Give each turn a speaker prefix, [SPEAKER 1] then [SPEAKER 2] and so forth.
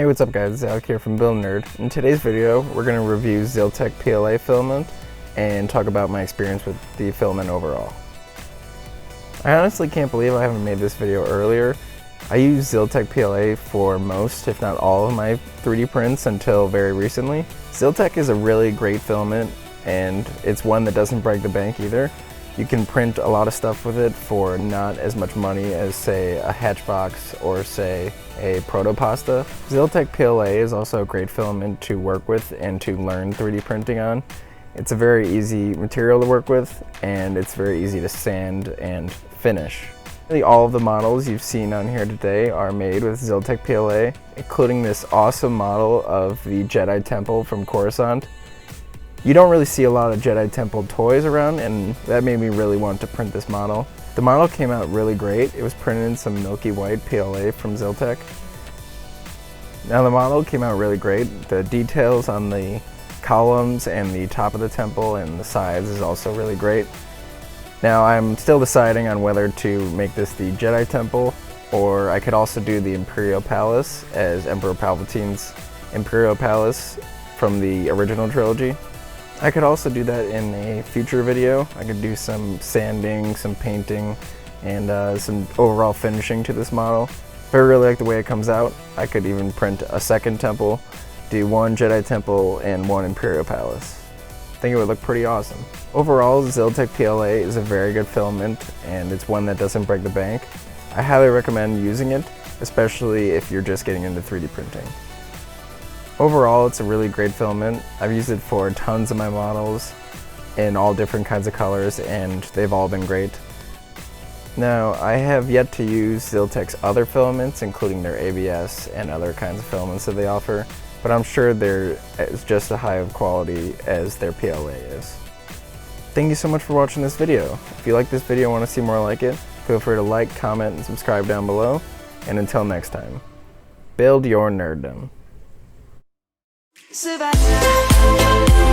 [SPEAKER 1] what's up guys, Alex here from Build Nerd. In today's video, we're going to review ZYLtech PLA filament and talk about my experience with the filament overall. I honestly can't believe I haven't made this video earlier. I use ZYLtech PLA for most, if not all, of my 3D prints until very recently. ZYLtech is a really great filament, and it's one that doesn't break the bank either. You can print a lot of stuff with it for not as much money as, say, a Hatchbox or, say, a Protopasta. ZYLtech PLA is also a great filament to work with and to learn 3D printing on. It's a very easy material to work with, and it's very easy to sand and finish. All of the models you've seen on here today are made with ZYLtech PLA, including this awesome model of the Jedi Temple from Coruscant. You don't really see a lot of Jedi Temple toys around, and that made me really want to print this model. The model came out really great. It was printed in some milky white PLA from ZYLtech. Now the model came out really great. The details on the columns and the top of the temple and the sides is also really great. Now I'm still deciding on whether to make this the Jedi Temple, or I could also do the Imperial Palace as Emperor Palpatine's Imperial Palace from the original trilogy. I could also do that in a future video. I could do some sanding, some painting, and some overall finishing to this model. If I really like the way it comes out, I could even print a second temple, do one Jedi Temple and one Imperial Palace. I think it would look pretty awesome. Overall, ZYLtech PLA is a very good filament, and it's one that doesn't break the bank. I highly recommend using it, especially if you're just getting into 3D printing. Overall, it's a really great filament. I've used it for tons of my models in all different kinds of colors, and they've all been great. Now, I have yet to use ZYLtech's other filaments, including their ABS and other kinds of filaments that they offer, but I'm sure they're as just as high of quality as their PLA is. Thank you so much for watching this video. If you like this video and want to see more like it, feel free to like, comment, and subscribe down below. And until next time, build your nerddom.
[SPEAKER 2] ZYLtech.